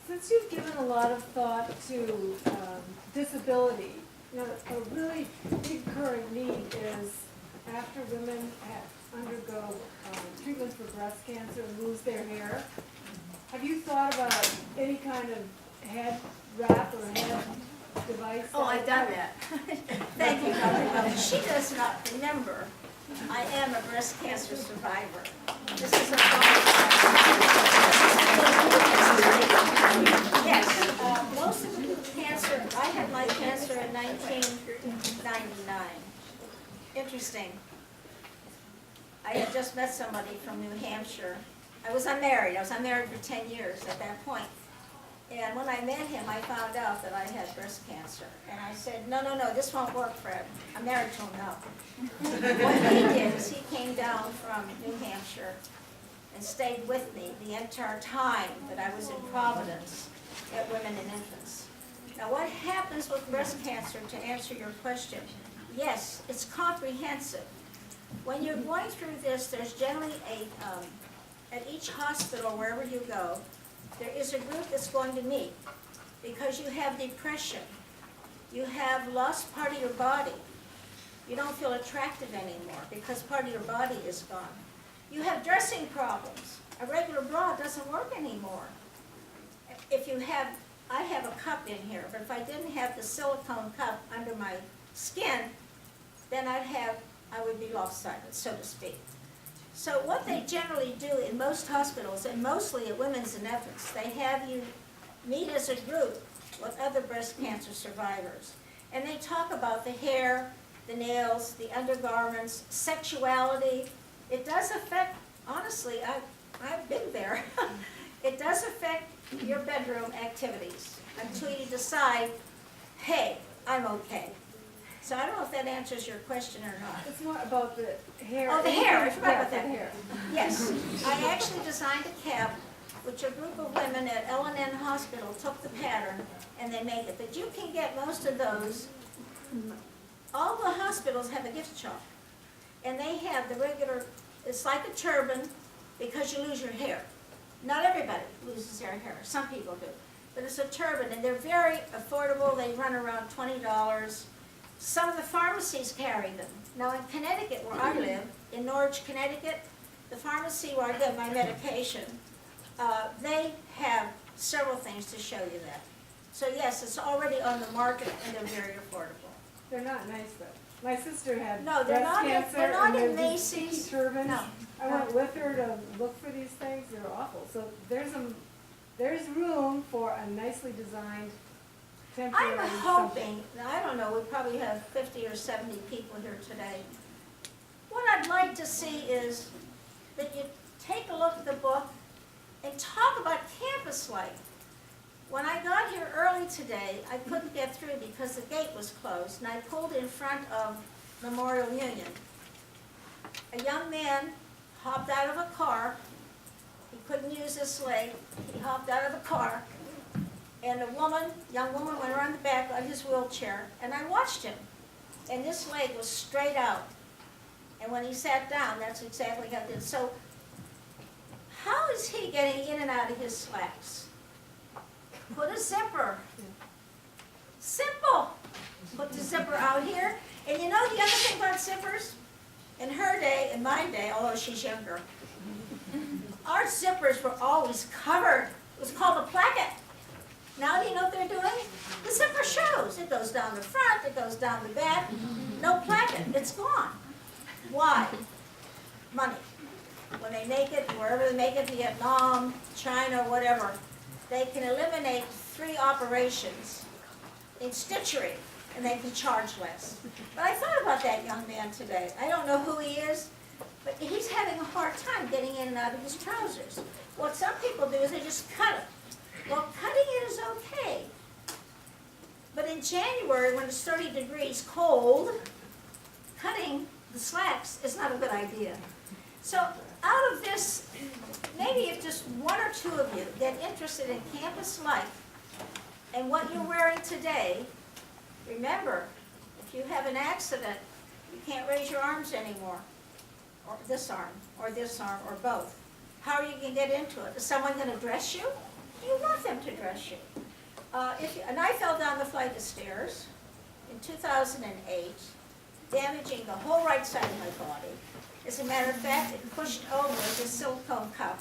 Since you've given a lot of thought to disability, you know, a really big current need is after women undergo treatment for breast cancer and lose their hair, have you thought about any kind of head wrap or head device? Oh, I've done that. Thank you, Dr. Welch. She does not remember. I am a breast cancer survivor. This is a yes. Most of the cancer, I had my cancer in 1999. Interesting. I had just met somebody from New Hampshire. I was unmarried. I was unmarried for 10 years at that point. And when I met him, I found out that I had breast cancer. And I said, no, this won't work, Fred. I'm married to him now. What he did is he came down from New Hampshire and stayed with me the entire time that I was in Providence at Women and Infants. Now, what happens with breast cancer, to answer your question, yes, it's comprehensive. When you're going through this, there's generally at each hospital, wherever you go, there is a group that's going to meet because you have depression. You have lost part of your body. You don't feel attractive anymore because part of your body is gone. You have dressing problems. A regular bra doesn't work anymore. If you have, I have a cup in here, but if I didn't have the silicone cup under my skin, then I would be lopsided, so to speak. So what they generally do in most hospitals, and mostly at Women's and Infants, they have you meet as a group with other breast cancer survivors. And they talk about the hair, the nails, the undergarments, sexuality. It does affect, honestly, I've been there. It does affect your bedroom activities until you decide, hey, I'm okay. So I don't know if that answers your question or not. It's more about the hair. Oh, the hair. I forgot about the that. hair. Yes. I actually designed a cap, which a group of women at L&N Hospital took the pattern and they made it. But you can get most of those. All the hospitals have a gift shop. And they have the regular, it's like a turban because you lose your hair. Not everybody loses their hair. Some people do. But it's a turban and they're very affordable. They run around $20. Some of the pharmacies carry them. Now in Connecticut, where I live, in Norwich, Connecticut, the pharmacy where I get my medication, they have several things to show you that. So yes, it's already on the market and they're very affordable. They're not nice though. My sister had No, they're breast not. cancer. They're not and in they're these Macy's. sticky turbans. No. I went with her to look for these things. They're awful. So there's room for a nicely designed temporary. I'm hoping, I don't know, we probably have 50 or 70 people here today. What I'd like to see is that you take a look at the book and talk about campus life. When I got here early today, I couldn't get through because the gate was closed, and I pulled in front of Memorial Union. A young man hopped out of a car. He couldn't use his leg. He hopped out of the car. And a young woman went around the back on his wheelchair, and I watched him. And this leg was straight out. And when he sat down, that's exactly how it did. So how is he getting in and out of his slacks? Put a zipper. Simple. Put the zipper out here. And you know the other thing about zippers? In her day, in my day, although she's younger, our zippers were always covered. It was called a placket. Now do you know what they're doing? The zipper shows. It goes down the front, it goes down the back. No placket. It's gone. Why? Money. When they make it, wherever they make it, Vietnam, China, whatever, they can eliminate 3 operations in stitchery, and they can charge less. But I thought about that young man today. I don't know who he is, but he's having a hard time getting in and out of his trousers. What some people do is they just cut it. Well, cutting it is okay. But in January, when it's 30 degrees cold, cutting the slacks is not a good idea. So out of this, maybe if just 1 or 2 of you get interested in campus life and what you're wearing today, remember, if you have an accident, you can't raise your arms anymore, or this arm, or both. How are you going to get into it? Is someone going to dress you? You want them to dress you. And I fell down the flight of stairs in 2008, damaging the whole right side of my body. As a matter of fact, it pushed over the silicone cup,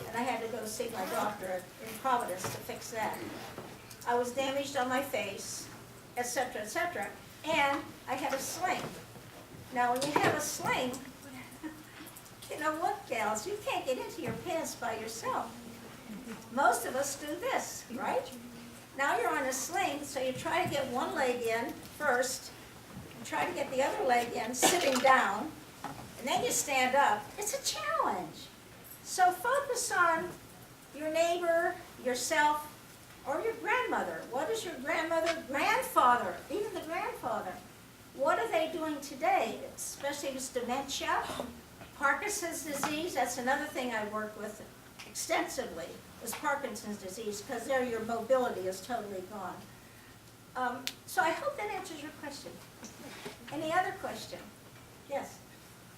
and I had to go see my doctor in Providence to fix that. I was damaged on my face, etc., etc., and I had a sling. Now, when you have a sling, you know what, gals? You can't get into your pants by yourself. Most of us do this, right? Now you're on a sling, so you try to get one leg in first, and try to get the other leg in sitting down, and then you stand up. It's a challenge. So focus on your neighbor, yourself, or your grandmother. What is your grandmother, grandfather, even the grandfather? What are they doing today, especially with dementia, Parkinson's disease? That's another thing I work with extensively, is Parkinson's disease, because there your mobility is totally gone. So I hope that answers your question. Any other question? Yes?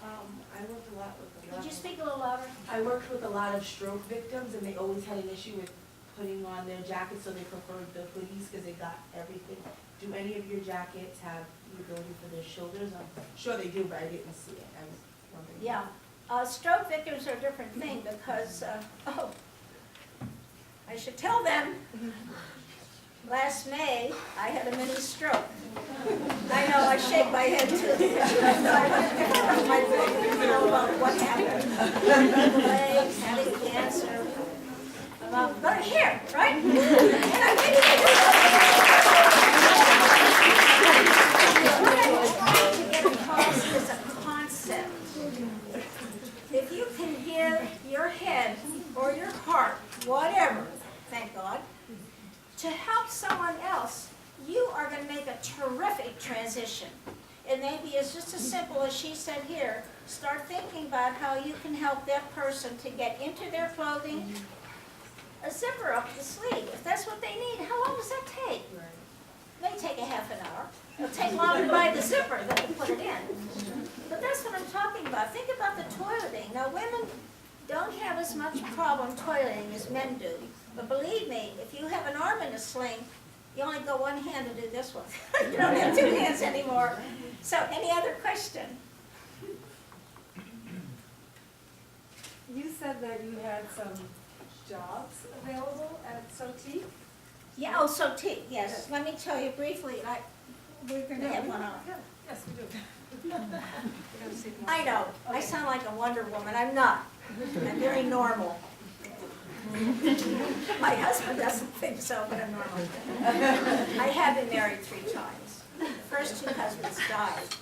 I worked a lot with Could you speak a little louder? I worked with a lot of stroke victims, and they always had an issue with putting on their jackets, so they preferred the hoodies because they got everything. Do any of your jackets have the ability for their shoulders? I'm sure they do, but I didn't see it. I was wondering. Yeah. Stroke victims are a different thing because, I should tell them, last May, I had a mini stroke. I know, I shake my head too. I don't know about what happened. Legs, having cancer. But here, right? And I what I'm trying to get across is a concept. If you can give your head or your heart, whatever, thank God, to help someone else, you are going to make a terrific transition. It maybe is just as simple as she said here. Start thinking about how you can help that person to get into their clothing, a zipper up the sleeve. If that's what they need, how long does that take? It may take a half an hour. It'll take longer to buy the zipper than to put it in. But that's what I'm talking about. Think about the toileting. Now, women don't have as much problem toileting as men do. But believe me, if you have an arm in a sling, you only go one hand to do this one. You don't have two hands anymore. So, any other question? You said that you had some jobs available at SOTI? Yeah, oh, so yes. Let me tell you briefly, we're going to have one on. Yes, we do. I know, I sound like a Wonder Woman. I'm not. I'm very normal. My husband doesn't think so, but I'm normal. I have been married 3 times. The first 2 husbands died,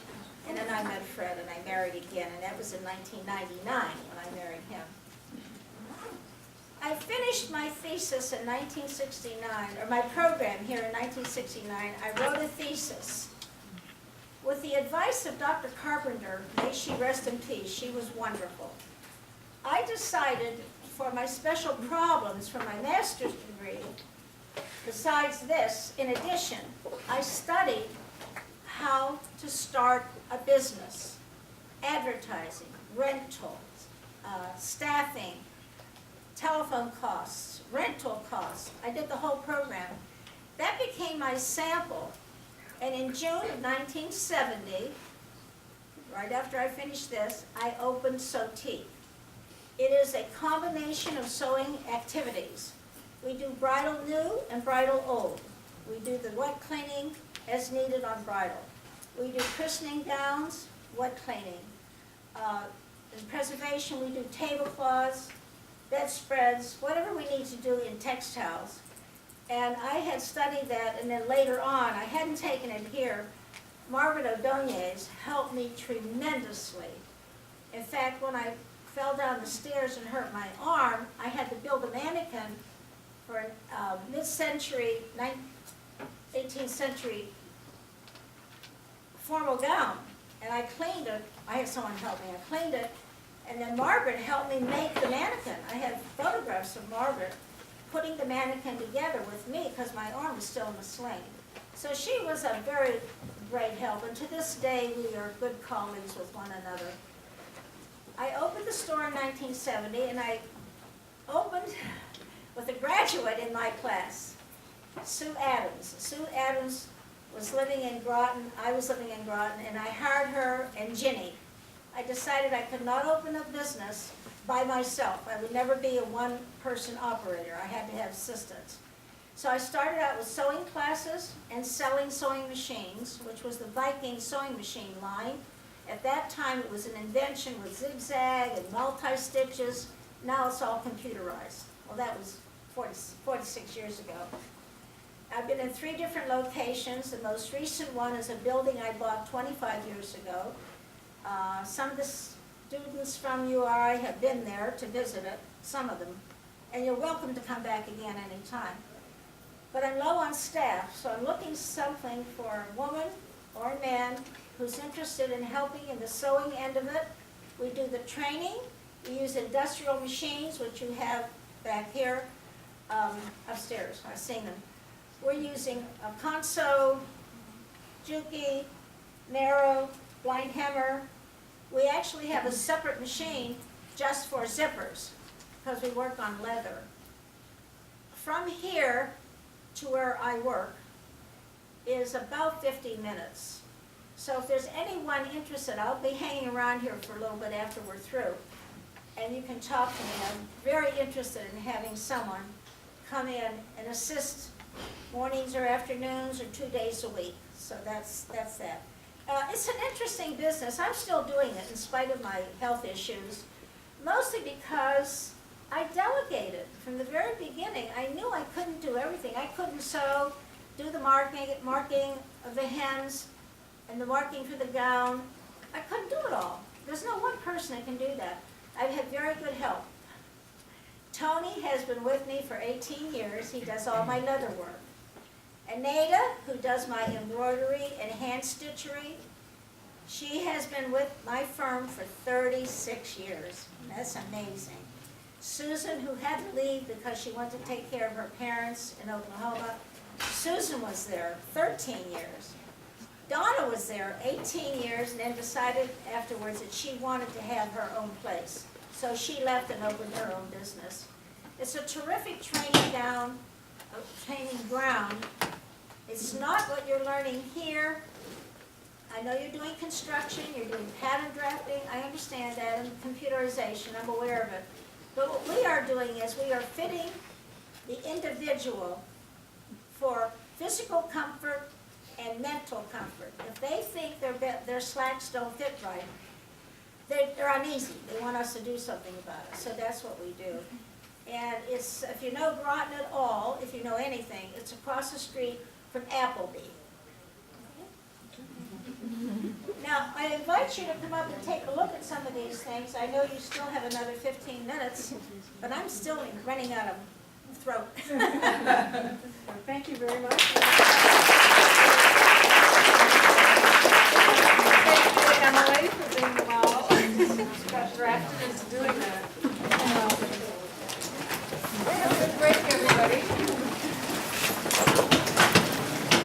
and then I met Fred, and I married again, and that was in 1999 when I married him. I finished my thesis in 1969, or my program here in 1969. I wrote a thesis. With the advice of Dr. Carpenter, may she rest in peace, she was wonderful. I decided for my special problems for my master's degree, besides this, in addition, I studied how to start a business, advertising, rentals, staffing, telephone costs, rental costs. I did the whole program. That became my sample. And in June of 1970, right after I finished this, I opened SOTI. It is a combination of sewing activities. We do bridal new and bridal old. We do the wet cleaning as needed on bridal. We do christening gowns, wet cleaning. In preservation, we do tablecloths, bedspreads, whatever we need to do in textiles. And I had studied that, and then later on, I hadn't taken it here, Margaret O'Donez helped me tremendously. In fact, when I fell down the stairs and hurt my arm, I had to build a mannequin for a mid-century, 18th century formal gown. And I cleaned it. I had someone help me. I cleaned it. And then Margaret helped me make the mannequin. I had photographs of Margaret putting the mannequin together with me because my arm was still in the sling. So she was a very great help, and to this day we are good colleagues with one another. I opened the store in 1970, and I opened with a graduate graduate in my class, Sue Adams. Sue Adams was living in Groton, I was living in Groton, and I hired her and Ginny. I decided I could not open a business by myself. I would never be a one-person operator. I had to have assistants. So I started out with sewing classes and selling sewing machines, which was the Viking sewing machine line. At that time, it was an invention with zigzag and multi-stitches. Now it's all computerized. Well, that was 46 years ago. I've been in 3 different locations. The most recent one is a building I bought 25 years ago. Some of the students from URI have been there to visit it, some of them, and you're welcome to come back again anytime. But I'm low on staff, so I'm looking something for a woman or a man who's interested in helping in the sewing end of it. We do the training. We use industrial machines, which you have back here upstairs. I've seen them. We're using a Conso, Juki, Narrow, blind hammer. We actually have a separate machine just for zippers because we work on leather. From here to where I work is about 50 minutes. So if there's anyone interested, I'll be hanging around here for a little bit after we're through. And you can talk to me. I'm very interested in having someone come in and assist mornings or afternoons or 2 days a week. So that's that. It's an interesting business. I'm still doing it in spite of my health issues, mostly because I delegated from the very beginning. I knew I couldn't do everything. I couldn't sew, do the marking of the hems, and the marking for the gown. I couldn't do it all. There's no one person that can do that. I've had very good help. Tony has been with me for 18 years. He does all my leather work. Anita, who does my embroidery and hand stitchery, she has been with my firm for 36 years. That's amazing. Susan, who had to leave because she went to take care of her parents in Oklahoma, Susan was there 13 years. Donna was there 18 years and then decided afterwards that she wanted to have her own place. So she left and opened her own business. It's a terrific training ground. It's not what you're learning here. I know you're doing construction, you're doing pattern drafting, I understand that, and computerization, I'm aware of it. But what we are doing is we are fitting the individual for physical comfort and mental comfort. If they think their slacks don't fit right, they're uneasy. They want us to do something about it. So that's what we do. And it's, if you know Groton at all, if you know anything, it's across the street from Applebee. Now, I invite you to come up and take a look at some of these things. I know you still have another 15 minutes, but I'm still running out of throat. Thank you very much. Thank you, Emily, for being well. Got drafted into doing that.